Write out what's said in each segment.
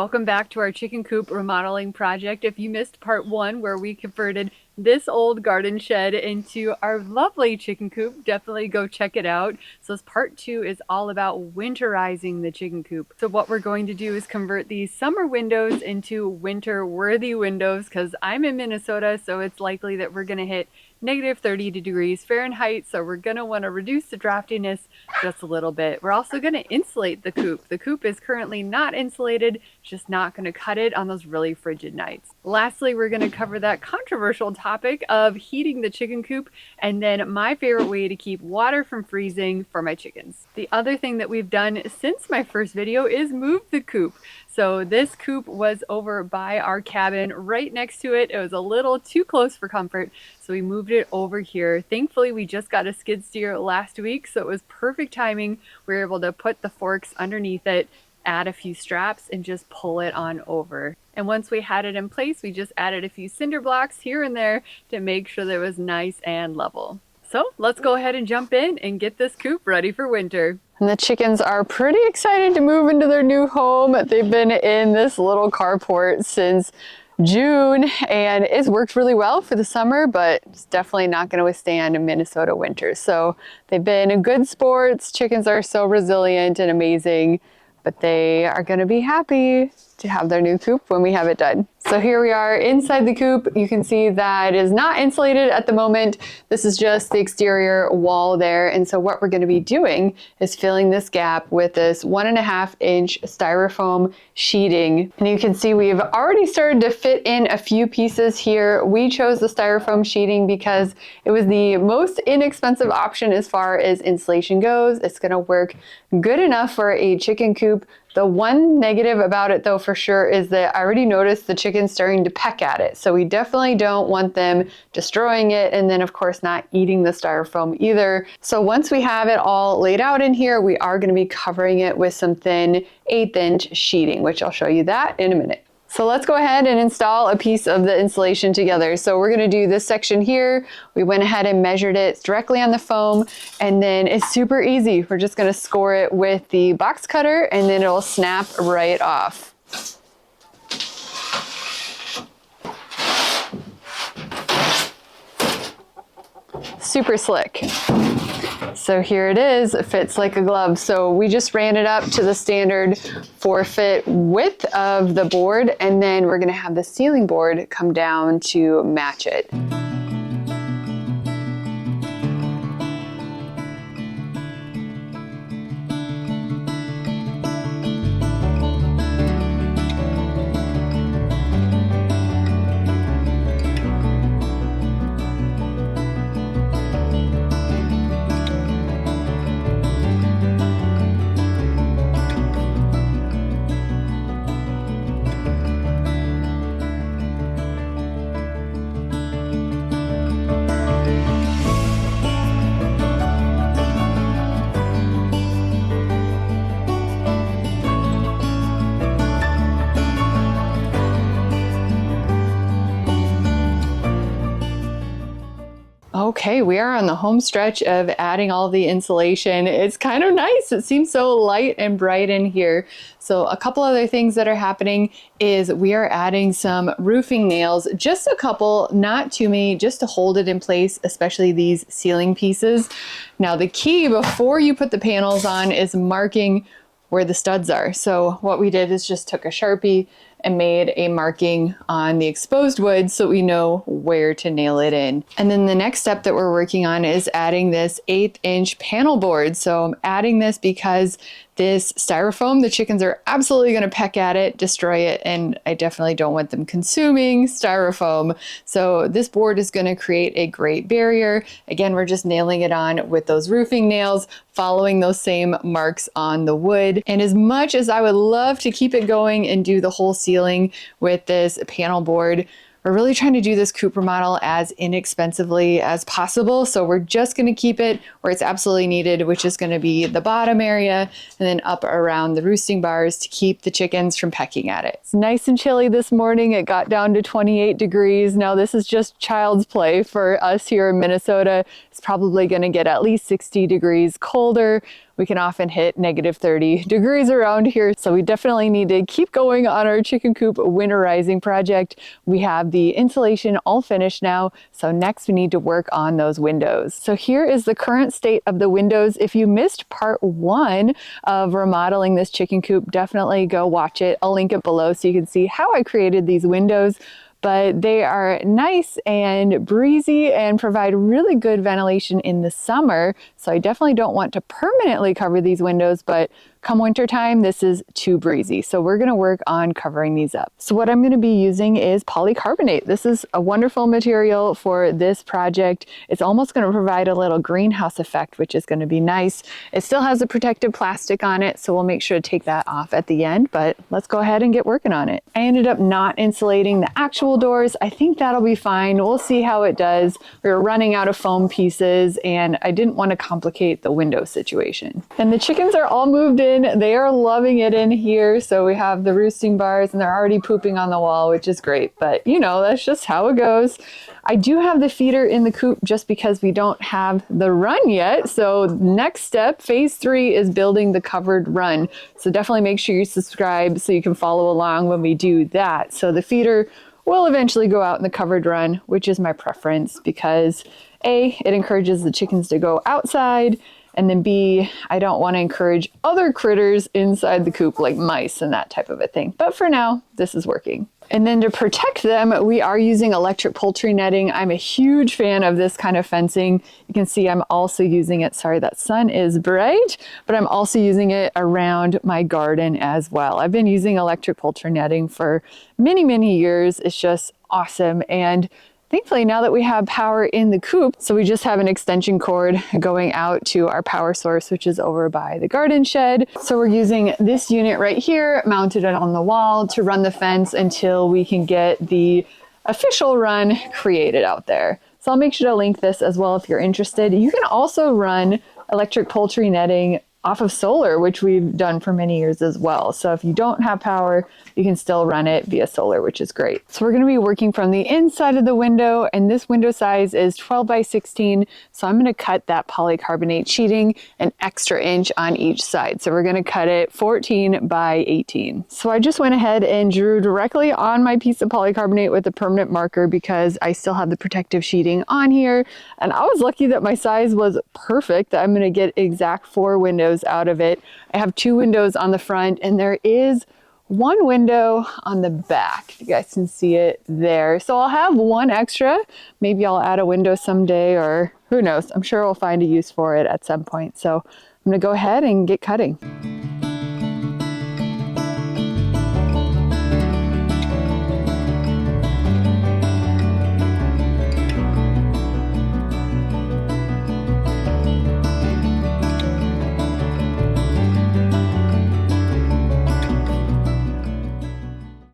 Welcome back to our chicken coop remodeling project. If you missed part one where we converted this old garden shed into our lovely chicken coop, definitely go check it out. So this part two is all about winterizing the chicken coop. So what we're going to do is convert these summer windows into winter worthy windows, because I'm in Minnesota, so it's likely that we're going to hit -30 degrees Fahrenheit, so we're going to want to reduce the draftiness just a little bit. We're also going to insulate the coop. The coop is currently not insulated, just not going to cut it on those really frigid nights. Lastly, we're going to cover that controversial topic of heating the chicken coop, and then my favorite way to keep water from freezing for my chickens. The other thing that we've done since my first video is move the coop. So this coop was over by our cabin right next to it. It was a little too close for comfort, so we moved it over here. Thankfully, we just got a skid steer last week, so it was perfect timing. We were able to put the forks underneath it, add a few straps, and just pull it on over. And once we had it in place, we just added a few cinder blocks here and there to make sure that it was nice and level. So let's go ahead and jump in and get this coop ready for winter. And the chickens are pretty excited to move into their new home. They've been in this little carport since June, and it's worked really well for the summer, but it's definitely not going to withstand a Minnesota winter. So they've been good sports. Chickens are so resilient and amazing, but they are going to be happy to have their new coop when we have it done. So here we are inside the coop. You can see that it is not insulated at the moment. This is just the exterior wall there. And so what we're going to be doing is filling this gap with this 1.5-inch styrofoam sheeting. And you can see we've already started to fit in a few pieces here. We chose the styrofoam sheeting because it was the most inexpensive option as far as insulation goes. It's going to work good enough for a chicken coop. The one negative about it though for sure is that I already noticed the chickens starting to peck at it. So we definitely don't want them destroying it, and then of course not eating the styrofoam either. So once we have it all laid out in here, we are going to be covering it with some thin 1/8-inch sheeting, which I'll show you that in a minute. So let's go ahead and install a piece of the insulation together. So we're going to do this section here. We went ahead and measured it directly on the foam, and then it's super easy. We're just going to score it with the box cutter, and then it'll snap right off. Super slick. So here it is, it fits like a glove. So we just ran it up to the standard 4-foot width of the board, and then we're gonna have the ceiling board come down to match it. Okay, we are on the home stretch of adding all the insulation. It's kind of nice. It seems so light and bright in here. So a couple other things that are happening is we are adding some roofing nails, just a couple, not too many, just to hold it in place, especially these ceiling pieces. Now the key before you put the panels on is marking where the studs are. So what we did is just took a Sharpie and made a marking on the exposed wood so we know where to nail it in. And then the next step that we're working on is adding this 1/8-inch panel board. So I'm adding this because this styrofoam, the chickens are absolutely going to peck at it, destroy it, and I definitely don't want them consuming styrofoam. So this board is going to create a great barrier. Again, we're just nailing it on with those roofing nails, following those same marks on the wood. And as much as I would love to keep it going and do the whole ceiling with this panel board, we're really trying to do this coop remodel as inexpensively as possible. So we're just going to keep it where it's absolutely needed, which is going to be the bottom area and then up around the roosting bars to keep the chickens from pecking at it. It's nice and chilly this morning. It got down to 28 degrees. Now this is just child's play for us here in Minnesota. It's probably going to get at least 60 degrees colder. we can often hit negative 30 degrees around here. So we definitely need to keep going on our chicken coop winterizing project. We have the insulation all finished now. So next we need to work on those windows. So here is the current state of the windows. If you missed part 1 of remodeling this chicken coop, definitely go watch it. I'll link it below so you can see how I created these windows. But they are nice and breezy and provide really good ventilation in the summer. So I definitely don't want to permanently cover these windows, but come winter time, this is too breezy. So we're gonna work on covering these up. So what I'm gonna be using is polycarbonate. This is a wonderful material for this project. It's almost gonna provide a little greenhouse effect, which is gonna be nice. It still has a protective plastic on it, so we'll make sure to take that off at the end, but let's go ahead and get working on it. I ended up not insulating the actual doors. I think that'll be fine. We'll see how it does. We were running out of foam pieces and I didn't want to complicate the window situation. And the chickens are all moved in. They are loving it in here. So we have the roosting bars and they're already pooping on the wall, which is great. But you know, that's just how it goes. I do have the feeder in the coop just because we don't have the run yet. So next step, phase 3 is building the covered run. So definitely make sure you subscribe so you can follow along when we do that. So the feeder will eventually go out in the covered run, which is my preference because A, it encourages the chickens to go outside, and then B, I don't want to encourage other critters inside the coop like mice and that type of a thing. But for now, this is working. And then to protect them, we are using electric poultry netting. I'm a huge fan of this kind of fencing. You can see I'm also using it, sorry, that sun is bright, but I'm also using it around my garden as well. I've been using electric poultry netting for many, many years. It's just awesome. And thankfully, now that we have power in the coop, so we just have an extension cord going out to our power source, which is over by the garden shed. So we're using this unit right here, mounted it on the wall to run the fence until we can get the official run created out there. So I'll make sure to link this as well if you're interested. You can also run electric poultry netting off of solar, which we've done for many years as well. So if you don't have power, you can still run it via solar, which is great. So we're going to be working from the inside of the window, and this window size is 12 by 16. So I'm going to cut that polycarbonate sheeting an extra inch on each side. So we're going to cut it 14 by 18. So I just went ahead and drew directly on my piece of polycarbonate with a permanent marker because I still have the protective sheeting on here. And I was lucky that my size was perfect. I'm going to get exact 4 windows out of it. I have 2 windows on the front and there is 1 window on the back. You guys can see it there. So I'll have 1 extra. Maybe I'll add a window someday, or who knows. I'm sure we'll find a use for it at some point. So I'm going to go ahead and get cutting.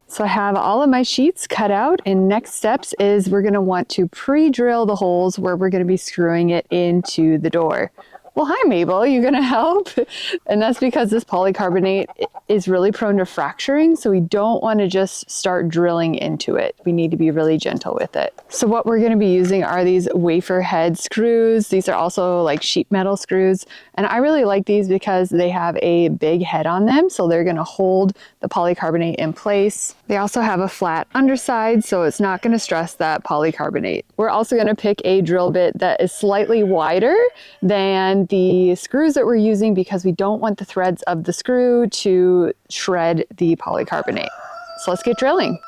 So I have all of my sheets cut out, and next steps is we're going to want to pre-drill the holes where we're going to be screwing it into the door. Well, hi Mabel, you gonna help? And that's because this polycarbonate is really prone to fracturing, so we don't want to just start drilling into it. We need to be really gentle with it. So what we're gonna be using are these wafer head screws. These are also like sheet metal screws, and I really like these because they have a big head on them, so they're gonna hold the polycarbonate in place. They also have a flat underside, so it's not gonna stress that polycarbonate. We're also gonna pick a drill bit that is slightly wider than the screws that we're using because we don't want the threads of the screw to shred the polycarbonate. So let's get drilling.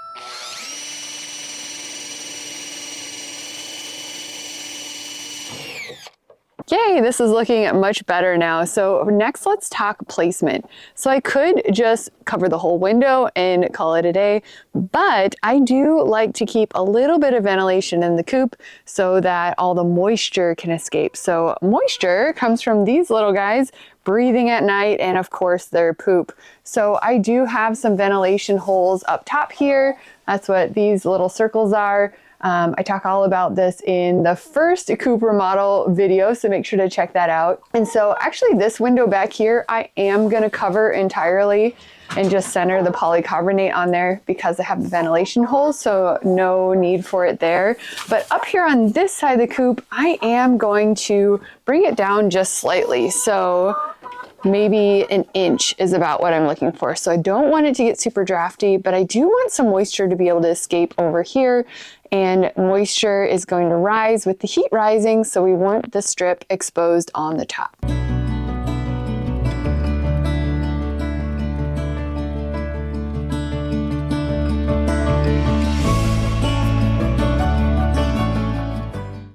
Yay, this is looking much better now. So next let's talk placement. So I could just cover the whole window and call it a day, but I do like to keep a little bit of ventilation in the coop so that all the moisture can escape. So moisture comes from these little guys breathing at night, and of course their poop. So I do have some ventilation holes up top here. That's what these little circles are. I talk all about this in the first Coop remodel video, so make sure to check that out. And so actually this window back here, I am gonna cover entirely and just center the polycarbonate on there because I have the ventilation holes, so no need for it there. But up here on this side of the coop, I am going to bring it down just slightly. So maybe an inch is about what I'm looking for. So I don't want it to get super drafty, but I do want some moisture to be able to escape over here, and moisture is going to rise with the heat rising, so we want the strip exposed on the top.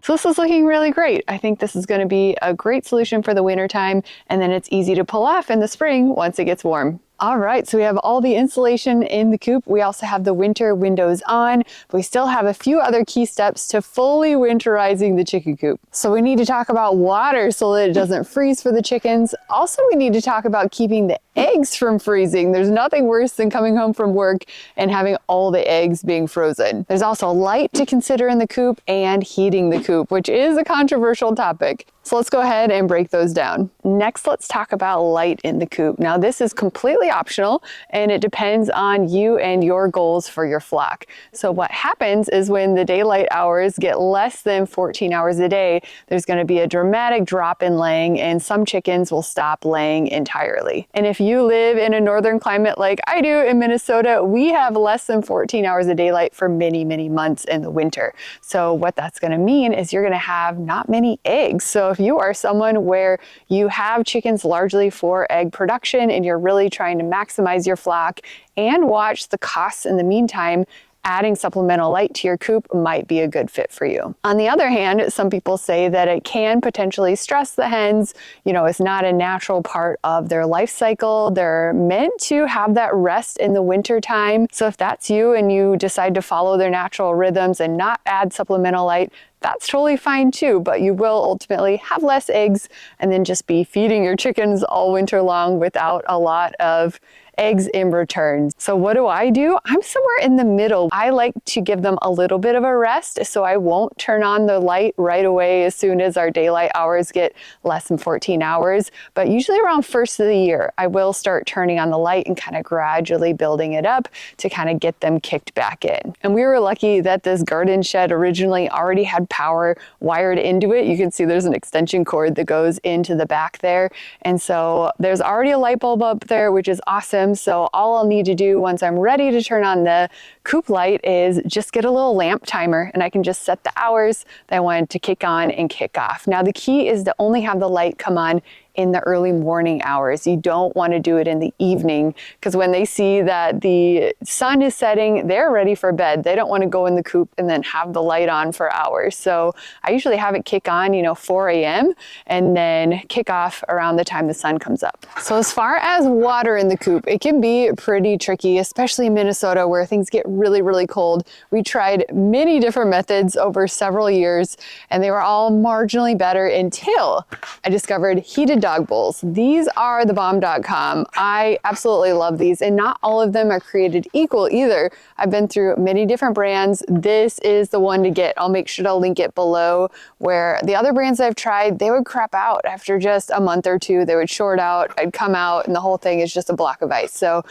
So this is looking really great. I think this is going to be a great solution for the winter time, and then it's easy to pull off in the spring once it gets warm. All right, so we have all the insulation in the coop. We also have the winter windows on, but we still have a few other key steps to fully winterizing the chicken coop. So we need to talk about water so that it doesn't freeze for the chickens. Also, we need to talk about keeping the eggs from freezing. There's nothing worse than coming home from work and having all the eggs being frozen. There's also light to consider in the coop and heating the coop, which is a controversial topic. So let's go ahead and break those down. Next, let's talk about light in the coop. Now, this is completely optional and it depends on you and your goals for your flock. So what happens is when the daylight hours get less than 14 hours a day, there's going to be a dramatic drop in laying, and some chickens will stop laying entirely. And if you live in a northern climate like I do in Minnesota, we have less than 14 hours of daylight for many, many months in the winter. So what that's going to mean is you're going to have not many eggs. So if you are someone where you have chickens largely for egg production and you're really trying to maximize your flock and watch the costs in the meantime, adding supplemental light to your coop might be a good fit for you. On the other hand, some people say that it can potentially stress the hens. You know, it's not a natural part of their life cycle. They're meant to have that rest in the winter time. So if that's you and you decide to follow their natural rhythms and not add supplemental light, that's totally fine too, but you will ultimately have less eggs and then just be feeding your chickens all winter long without a lot of eggs in return. So what do? I'm somewhere in the middle. I like to give them a little bit of a rest, so I won't turn on the light right away as soon as our daylight hours get less than 14 hours. But usually around first of the year, I will start turning on the light and kind of gradually building it up to kind of get them kicked back in. And we were lucky that this garden shed originally already had power wired into it. You can see there's an extension cord that goes into the back there. And so there's already a light bulb up there, which is awesome. So all I'll need to do once I'm ready to turn on the coop light is just get a little lamp timer, and I can just set the hours that I want it to kick on and kick off. Now the key is to only have the light come on in the early morning hours. You don't want to do it in the evening, because when they see that the sun is setting, they're ready for bed. They don't want to go in the coop and then have the light on for hours. So I usually have it kick on, 4 a.m. and then kick off around the time the sun comes up. So as far as water in the coop, it can be pretty tricky, especially in Minnesota where things get really, really cold. We tried many different methods over several years, and they were all marginally better until I discovered heated dog bowls. These are thebomb.com. I absolutely love these, and not all of them are created equal either. I've been through many different brands. This is the one to get. I'll make sure to link it below, where the other brands I've tried, they would crap out after just a month or two. They would short out, I'd come out, and the whole thing is just a block of ice. So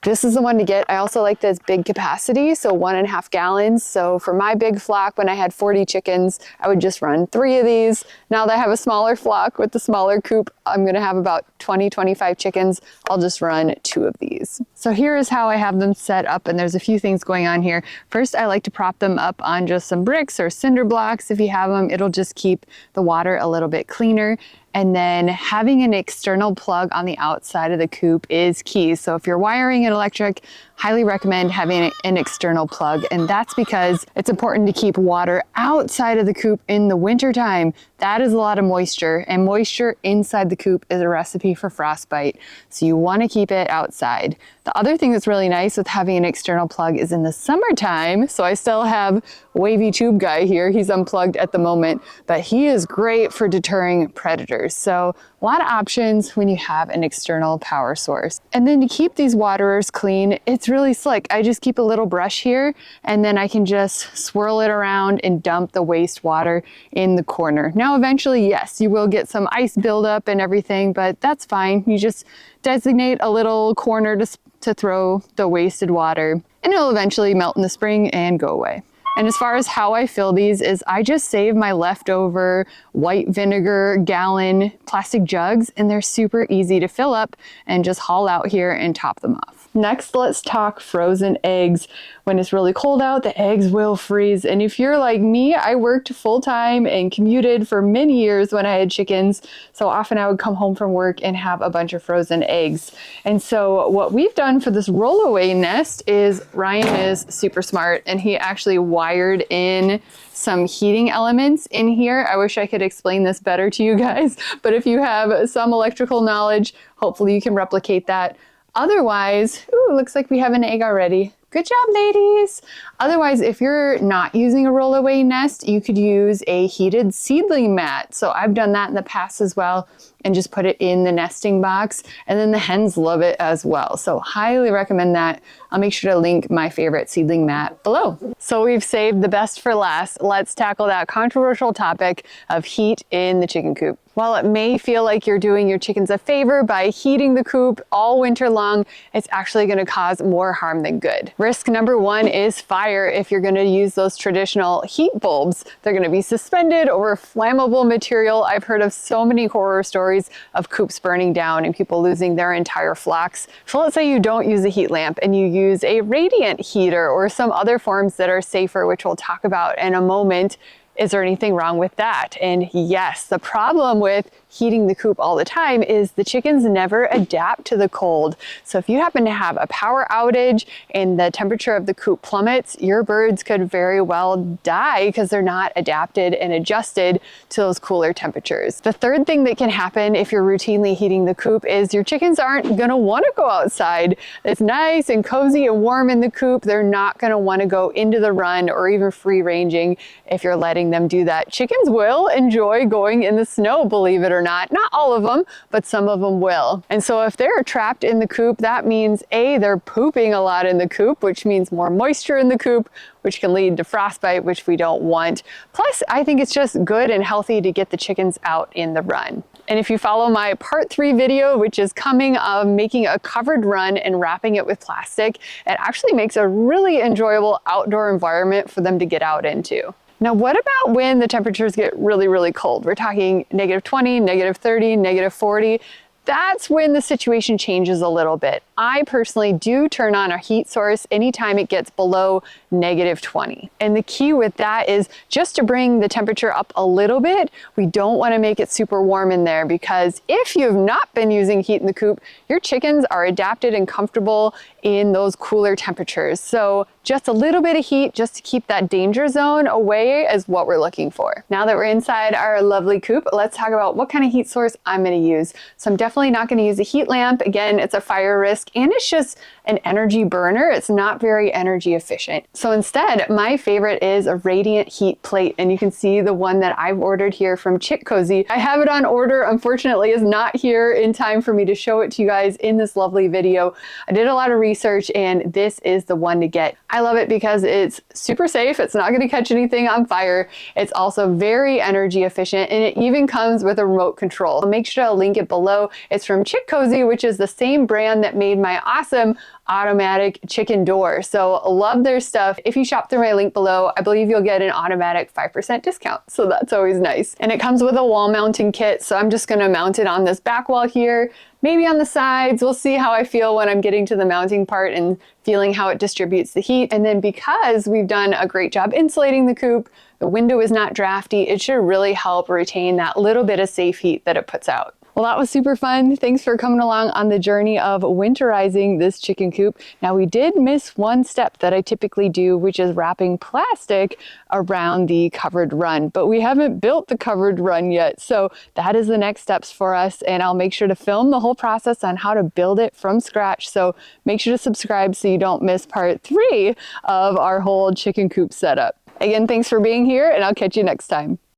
this is the one to get. I also like this big capacity, so 1.5 gallons. So for my big flock, when I had 40 chickens, I would just run 3 of these. Now that I have a smaller flock with the smaller coop, I'm gonna have about 20, 25 chickens. I'll just run 2 of these. So here is how I have them set up, and there's a few things going on here. First, I like to prop them up on just some bricks or cinder blocks. If you have them, it'll just keep the water a little bit cleaner. And then having an external plug on the outside of the coop is key. So if you're wiring an electric, highly recommend having an external plug. And that's because it's important to keep water outside of the coop in the winter time. That is a lot of moisture, and moisture inside the coop is a recipe for frostbite. So you want to keep it outside. The other thing that's really nice with having an external plug is in the summertime. So I still have Wavy Tube Guy here. He's unplugged at the moment, but he is great for deterring predators. So a lot of options when you have an external power source. And then to keep these waterers clean, it's really slick. I just keep a little brush here, and then I can just swirl it around and dump the wastewater in the corner. Now, eventually, yes, you will get some ice buildup and everything, but that's fine. You just designate a little corner to throw the wasted water, and it'll eventually melt in the spring and go away. And as far as how I fill these is I just save my leftover white vinegar gallon plastic jugs, and they're super easy to fill up and just haul out here and top them off. Next, let's talk frozen eggs. When it's really cold out, the eggs will freeze. And if you're like me, I worked full time and commuted for many years when I had chickens. So often I would come home from work and have a bunch of frozen eggs. And so what we've done for this rollaway nest is Ryan is super smart, and he actually wired in some heating elements in here. I wish I could explain this better to you guys, but if you have some electrical knowledge, hopefully you can replicate that. Otherwise, ooh, looks like we have an egg already. Good job, ladies. Otherwise, if you're not using a rollaway nest, you could use a heated seedling mat. So I've done that in the past as well, and just put it in the nesting box. And then the hens love it as well. So highly recommend that. I'll make sure to link my favorite seedling mat below. So we've saved the best for last. Let's tackle that controversial topic of heat in the chicken coop. While it may feel like you're doing your chickens a favor by heating the coop all winter long, it's actually going to cause more harm than good. Risk number one is fire if you're going to use those traditional heat bulbs. They're going to be suspended over flammable material. I've heard of so many horror stories of coops burning down and people losing their entire flocks. So let's say you don't use a heat lamp and you use a radiant heater or some other forms that are safer, which we'll talk about in a moment. Is there anything wrong with that? And yes, the problem with heating the coop all the time is the chickens never adapt to the cold. So if you happen to have a power outage and the temperature of the coop plummets, your birds could very well die because they're not adapted and adjusted to those cooler temperatures. The third thing that can happen if you're routinely heating the coop is your chickens aren't gonna wanna go outside. It's nice and cozy and warm in the coop. They're not gonna wanna go into the run or even free ranging if you're letting them do that. Chickens will enjoy going in the snow, believe it or not. Not all of them, but some of them will. And so if they're trapped in the coop, that means A, they're pooping a lot in the coop, which means more moisture in the coop, which can lead to frostbite, which we don't want. Plus, I think it's just good and healthy to get the chickens out in the run. And if you follow my part 3 video, which is coming of making a covered run and wrapping it with plastic, it actually makes a really enjoyable outdoor environment for them to get out into. Now, what about when the temperatures get really, really cold? We're talking -20, -30, -40. That's when the situation changes a little bit. I personally do turn on a heat source anytime it gets below -20. And the key with that is just to bring the temperature up a little bit. We don't want to make it super warm in there, because if you've not been using heat in the coop, your chickens are adapted and comfortable in those cooler temperatures. So just a little bit of heat just to keep that danger zone away is what we're looking for. Now that we're inside our lovely coop, let's talk about what kind of heat source I'm going to use. So I'm definitely not going to use a heat lamp. Again, it's a fire risk and it's just an energy burner. It's not very energy efficient. So instead, my favorite is a radiant heat plate. And you can see the one that I've ordered here from Chick Cozy. I have it on order. Unfortunately, is not here in time for me to show it to you guys in this lovely video. I did a lot of research and this is the one to get. I love it because it's super safe. It's not going to catch anything on fire. It's also very energy efficient, and it even comes with a remote control. I'll make sure to link it below. It's from Chick Cozy, which is the same brand that made my awesome automatic chicken door. So love their stuff. If you shop through my link below, I believe you'll get an automatic 5% discount. So that's always nice. And it comes with a wall mounting kit. So I'm just going to mount it on this back wall here, maybe on the sides. We'll see how I feel when I'm getting to the mounting part and feeling how it distributes the heat. And then because we've done a great job insulating the coop, the window is not drafty, it should really help retain that little bit of safe heat that it puts out. Well, that was super fun. Thanks for coming along on the journey of winterizing this chicken coop. Now, we did miss one step that I typically do, which is wrapping plastic around the covered run, but we haven't built the covered run yet. So that is the next steps for us. And I'll make sure to film the whole process on how to build it from scratch. So make sure to subscribe so you don't miss part 3 of our whole chicken coop setup. Again, thanks for being here, and I'll catch you next time.